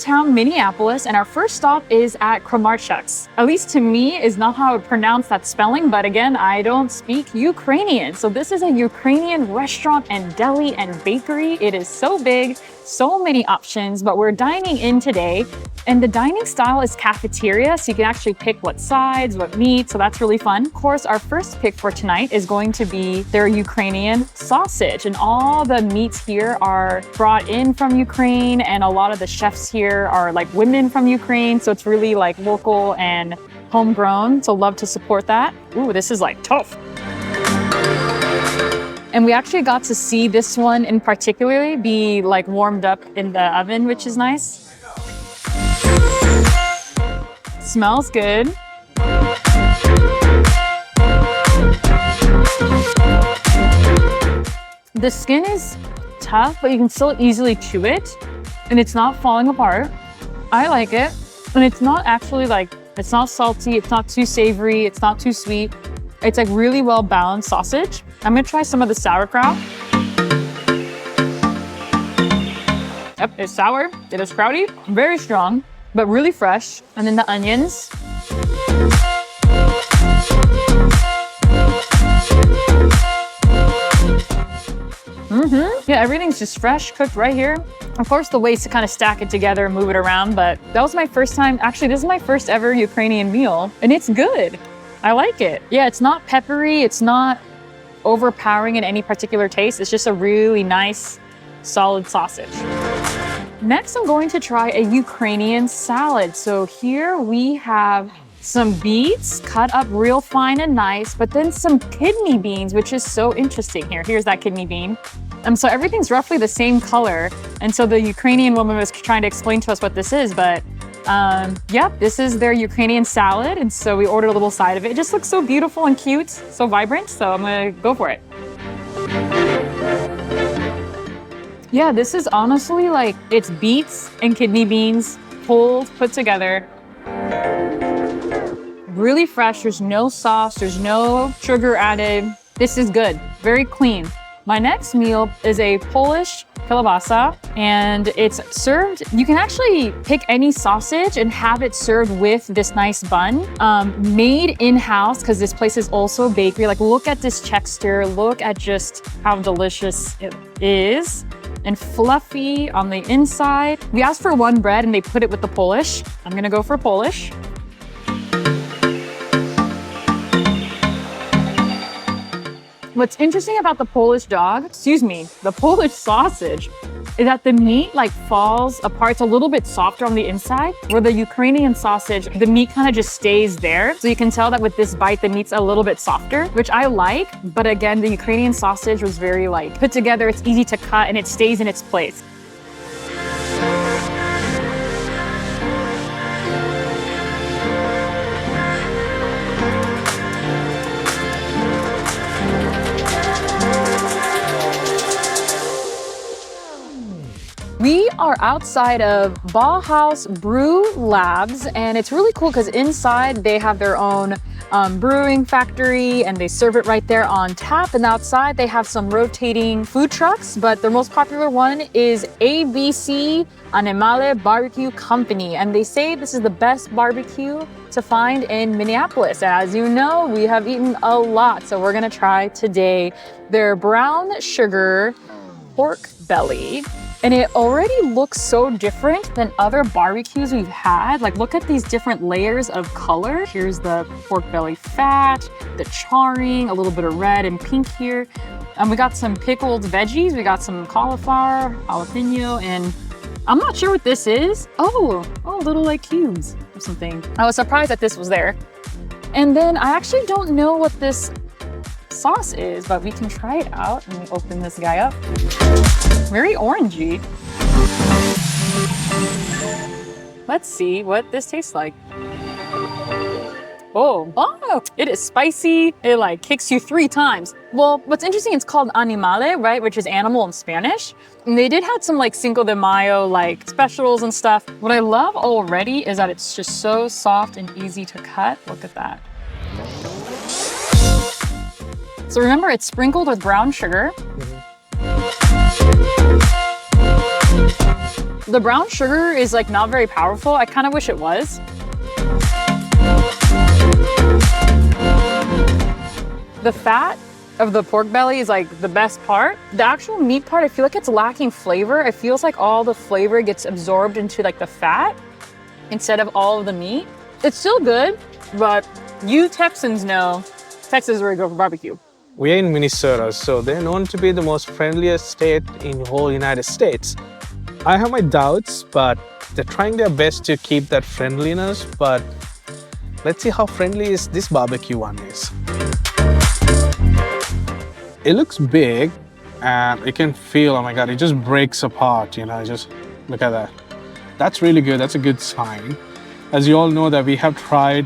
downtown Minneapolis, and our first stop is at Kramarczuk's. At least to me is not how I would pronounce that spelling, but again, I don't speak Ukrainian. So this is a Ukrainian restaurant and deli and bakery. It is so big, so many options, but we're dining in today. And the dining style is cafeteria, so you can actually pick what sides, what meat, so that's really fun. Of course, our first pick for tonight is going to be their Ukrainian sausage. And all the meats here are brought in from Ukraine, and a lot of the chefs here are like women from Ukraine, so it's really like local and homegrown, so love to support that. Ooh, this is like tough. And we actually got to see this one in particular be like warmed up in the oven, which is nice. Smells good. The skin is tough, but you can still easily chew it, and it's not falling apart. I like it, and it's not actually like, it's not salty, it's not too savory, it's not too sweet. It's like really well balanced sausage. I'm gonna try some of the sauerkraut. Yep, it's sour, it is krauty, very strong, but really fresh. And then the onions. Yeah, everything's just fresh, cooked right here. Of course, the way is to kind of stack it together and move it around, but that was my first time. Actually, this is my first ever Ukrainian meal, and it's good. I like it. Yeah, it's not peppery, it's not overpowering in any particular taste. It's just a really nice, solid sausage. Next, I'm going to try a Ukrainian salad. So here we have some beets cut up real fine and nice, but then some kidney beans, which is so interesting here. Here's that kidney bean. So everything's roughly the same color. And so the Ukrainian woman was trying to explain to us what this is, but yeah, this is their Ukrainian salad. And so we ordered a little side of it. It just looks so beautiful and cute, so vibrant. So I'm gonna go for it. Yeah, this is honestly like, it's beets and kidney beans pulled, put together. Really fresh, there's no sauce, there's no sugar added. This is good, very clean. My next meal is a Polish kielbasa, and it's served, you can actually pick any sausage and have it served with this nice bun, made in-house, because this place is also a bakery. Like, look at this texture, look at just how delicious it is. And fluffy on the inside. We asked for one bread and they put it with the Polish. I'm gonna go for Polish. What's interesting about the Polish dog, the Polish sausage, is that the meat like falls apart. It's a little bit softer on the inside, where the Ukrainian sausage, the meat kind of just stays there. So you can tell that with this bite, the meat's a little bit softer, which I like. But again, the Ukrainian sausage was very like put together. It's easy to cut and it stays in its place. We are outside of Bauhaus Brew Labs, and it's really cool because inside they have their own brewing factory and they serve it right there on tap. And outside they have some rotating food trucks, but their most popular one is ABC Animale Barbecue Company. And they say this is the best barbecue to find in Minneapolis. As you know, we have eaten a lot, so we're gonna try today their brown sugar pork belly. And it already looks so different than other barbecues we've had. Like, look at these different layers of color. Here's the pork belly fat, the charring, a little bit of red and pink here. We got some pickled veggies. We got some cauliflower, jalapeno, and I'm not sure what this is. Oh, little like cubes or something. I was surprised that this was there. And then I actually don't know what this sauce is, but we can try it out. Let me open this guy up. Very orangey. Let's see what this tastes like. Oh, it is spicy. It like kicks you 3 times. Well, what's interesting, it's called Animale, right? Which is animal in Spanish. And they did have some like Cinco de Mayo like specials and stuff. What I love already is that it's just so soft and easy to cut. Look at that. So remember, it's sprinkled with brown sugar. The brown sugar is like not very powerful. I kind of wish it was. The fat of the pork belly is like the best part. The actual meat part, I feel like it's lacking flavor. It feels like all the flavor gets absorbed into like the fat instead of all of the meat. It's still good, but you Texans know Texas is where you go for barbecue. We're in Minnesota, so they're known to be the most friendliest state in the whole United States. I have my doubts, but they're trying their best to keep that friendliness, but let's see how friendly is this barbecue one is. It looks big and you can feel, oh my God, it just breaks apart, you know, just look at that. That's really good, that's a good sign. As you all know that we have tried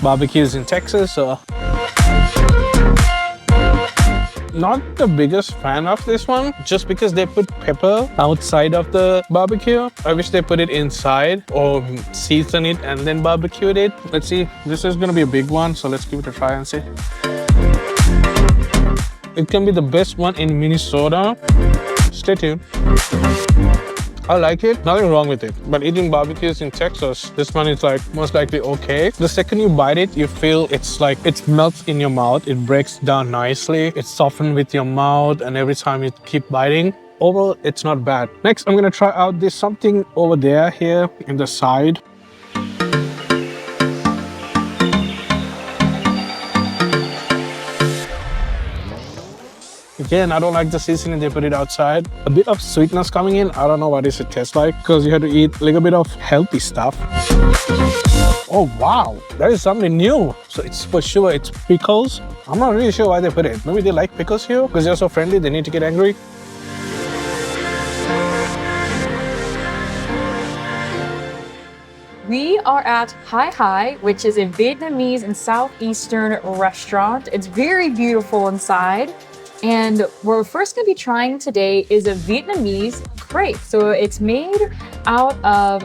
barbecues in Texas, so not the biggest fan of this one, just because they put pepper outside of the barbecue. I wish they put it inside or season it and then barbecued it. Let's see, this is gonna be a big one, so let's give it a try and see. It can be the best one in Minnesota. Stay tuned. I like it, nothing wrong with it. But eating barbecues in Texas, this one is like most likely okay. The second you bite it, you feel it's like it melts in your mouth. It breaks down nicely. It's softened with your mouth, and every time you keep biting, overall, it's not bad. Next, I'm gonna try out this something over there here in the side. Again, I don't like the seasoning, they put it outside. A bit of sweetness coming in. I don't know what does it taste like, because you have to eat a little bit of healthy stuff. Oh wow, that is something new. So it's for sure, it's pickles. I'm not really sure why they put it. Maybe they like pickles here, because they're so friendly, they need to get angry. We are at Hai Hai, which is a Vietnamese and Southeastern restaurant. It's very beautiful inside. And what we're first gonna be trying today is a Vietnamese crepe. So it's made out of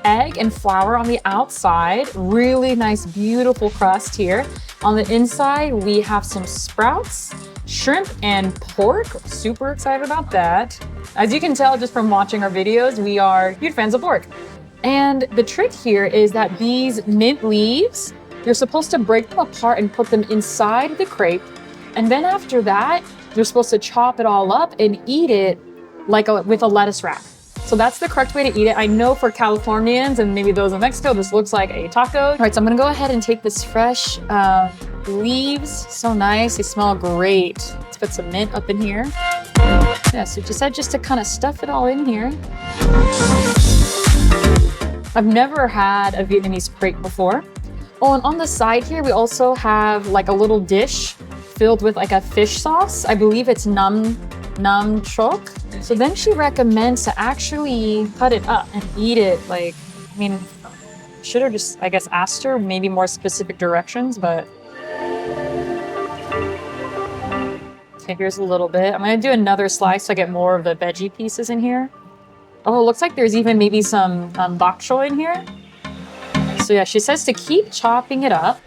egg and flour on the outside. Really nice, beautiful crust here. On the inside, we have some sprouts, shrimp, and pork. Super excited about that. As you can tell just from watching our videos, we are huge fans of pork. And the trick here is that these mint leaves, you're supposed to break them apart and put them inside the crepe. And then after that, you're supposed to chop it all up and eat it like with a lettuce wrap. So that's the correct way to eat it. I know for Californians and maybe those in Mexico, this looks like a taco. All right, so I'm gonna go ahead and take this fresh leaves. So nice, they smell great. Let's put some mint up in here. Yeah, so just to kind of stuff it all in here. I've never had a Vietnamese crepe before. Oh, and on the side here, we also have like a little dish filled with like a fish sauce. I believe it's nam chok. So then she recommends to actually cut it up and eat it. Like, I mean, should have just, I guess, asked her maybe more specific directions, but. Okay, here's a little bit. I'm gonna do another slice so I get more of the veggie pieces in here. Oh, it looks like there's even maybe some bok choy in here. So yeah, she says to keep chopping it up.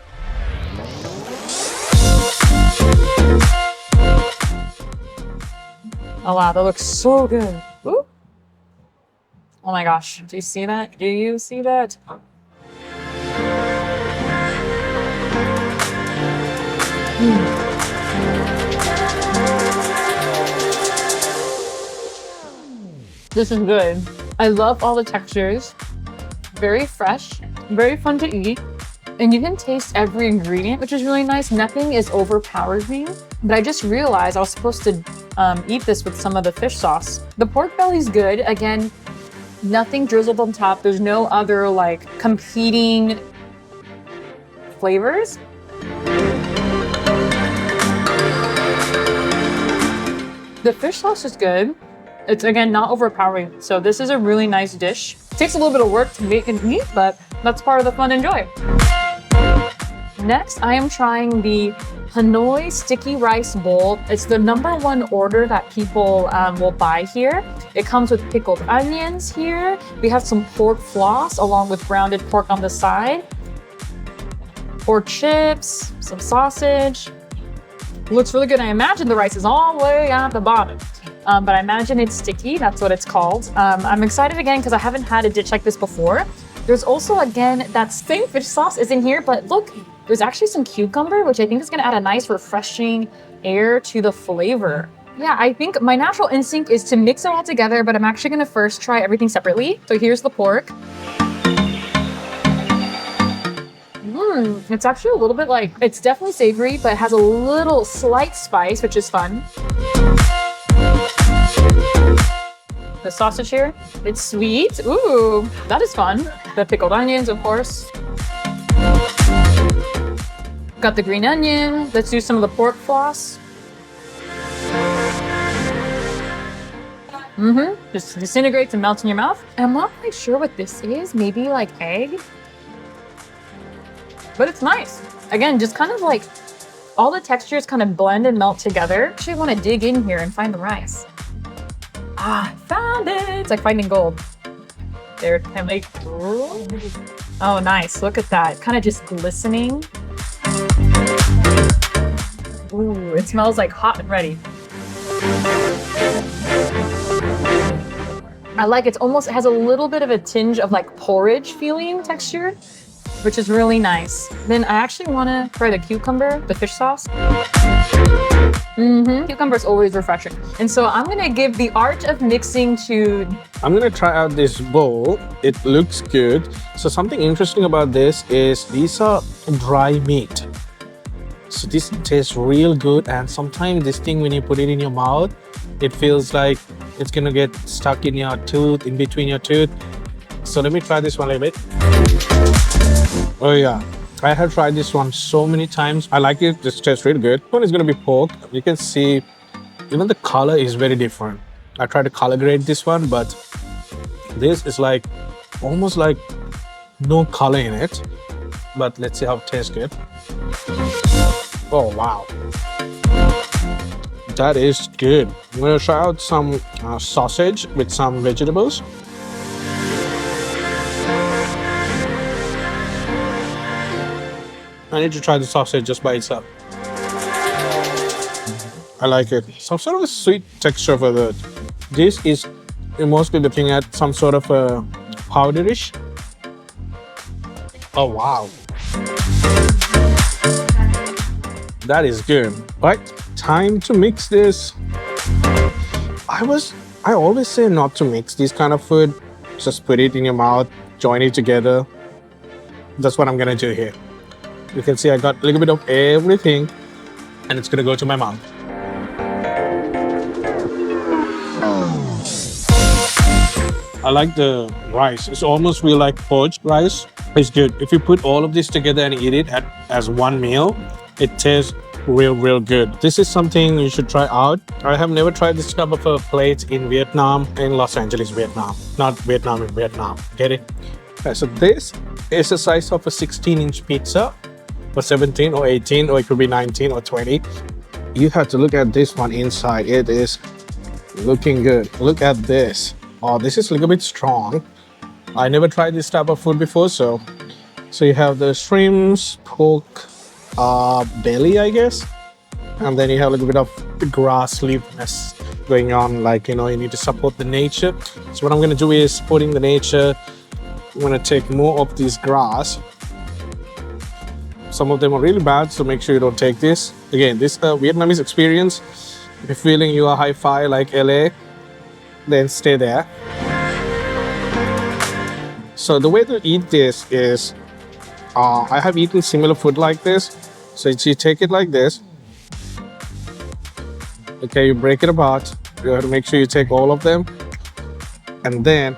Oh wow, that looks so good. Ooh. Oh my gosh, do you see that? Do you see that? This is good. I love all the textures. Very fresh, very fun to eat. And you can taste every ingredient, which is really nice. Nothing is overpowering. But I just realized I was supposed to eat this with some of the fish sauce. The pork belly's good. Again, nothing drizzled on top. There's no other like competing flavors. The fish sauce is good. It's again, not overpowering. So this is a really nice dish. It takes a little bit of work to make and eat, but that's part of the fun and joy. Next, I am trying the Hanoi sticky rice bowl. It's the #1 order that people will buy here. It comes with pickled onions here. We have some pork floss along with grounded pork on the side. Pork chips, some sausage. Looks really good. I imagine the rice is all the way at the bottom. But I imagine it's sticky. That's what it's called. I'm excited again because I haven't had a dish like this before. There's also, again, that same fish sauce is in here, but look, there's actually some cucumber, which I think is gonna add a nice refreshing air to the flavor. Yeah, I think my natural instinct is to mix it all together, but I'm actually gonna first try everything separately. So here's the pork. It's actually a little bit like, it's definitely savory, but it has a little slight spice, which is fun. The sausage here, it's sweet. Ooh, that is fun. The pickled onions, of course. Got the green onion. Let's do some of the pork floss. Just disintegrates and melts in your mouth. I'm not quite sure what this is. Maybe like egg. But it's nice. Again, just kind of like all the textures kind of blend and melt together. Actually, I want to dig in here and find the rice. Ah, found it. It's like finding gold. There, I'm like, oh, nice. Look at that. Kind of just glistening. Ooh, it smells like hot and ready. I like it. It has a little bit of a tinge of like porridge feeling texture, which is really nice. Then I actually want to try the cucumber, the fish sauce. Cucumber is always refreshing. And so I'm gonna give the art of mixing to... I'm gonna try out this bowl. It looks good. So something interesting about this is these are dry meat. So this tastes real good, and sometimes this thing, when you put it in your mouth, it feels like it's gonna get stuck in your tooth, in between your tooth. So let me try this one a little bit. Oh yeah, I have tried this one so many times. I like it. This tastes really good. This one is gonna be pork. You can see even the color is very different. I tried to color grade this one, but this is like almost like no color in it. But let's see how it tastes good. Oh wow, that is good. I'm gonna try out some sausage with some vegetables. I need to try the sausage just by itself. I like it. Some sort of a sweet texture for that. This is mostly looking at some sort of a powderish. Oh wow. That is good. Right, time to mix this. I always say not to mix this kind of food. Just put it in your mouth, join it together. That's what I'm gonna do here. You can see I got a little bit of everything, and it's gonna go to my mouth. I like the rice. It's almost feel like poached rice. It's good. If you put all of this together and eat it as one meal, it tastes real good. This is something you should try out. I have never tried this type of a plate in Vietnam, in Los Angeles, Vietnam. Not Vietnam in Vietnam. Get it? Okay, so this is the size of a 16-inch pizza, or 17 or 18, or it could be 19 or 20. You have to look at this one inside. It is looking good. Look at this. Oh, this is a little bit strong. I never tried this type of food before, so you have the shrimps, pork, belly, I guess, and then you have a little bit of grass leafness going on, like, you know, you need to support the nature. So what I'm going to do is supporting the nature. I'm going to take more of this grass. Some of them are really bad, so make sure you don't take this. Again, this Vietnamese experience. If you're feeling you are hi-fi like LA, then stay there. So the way to eat this is, I have eaten similar food like this. So you take it like this. Okay, you break it apart. You have to make sure you take all of them. And then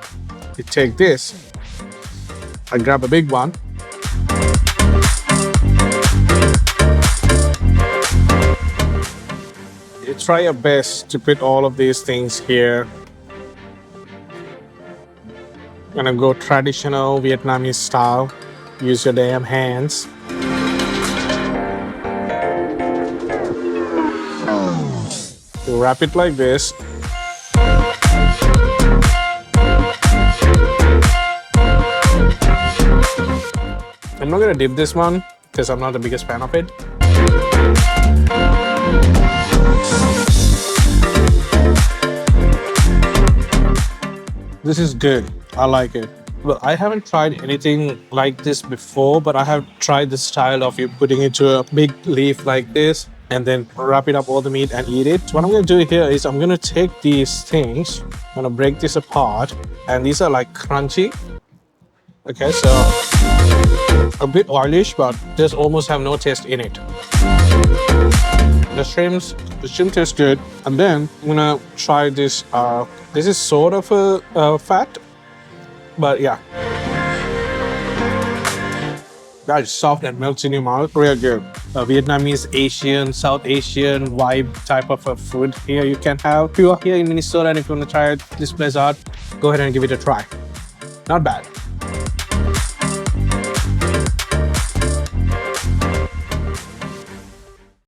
you take this. I grab a big one. You try your best to put all of these things here. I'm gonna go traditional Vietnamese style. Use your damn hands. You wrap it like this. I'm not gonna dip this one because I'm not the biggest fan of it. This is good. I like it. Well, I haven't tried anything like this before, but I have tried the style of you putting it to a big leaf like this and then wrap it up all the meat and eat it. So what I'm going to do here is I'm going to take these things, I'm going to break this apart, and these are like crunchy. Okay, so a bit oilish, but just almost have no taste in it. The shrimp tastes good. And then I'm gonna try this. This is sort of a fat, but yeah. That is soft and melts in your mouth. Real good. A Vietnamese, Asian, South Asian vibe type of a food here you can have. If you are here in Minnesota and if you want to try this place out, go ahead and give it a try. Not bad.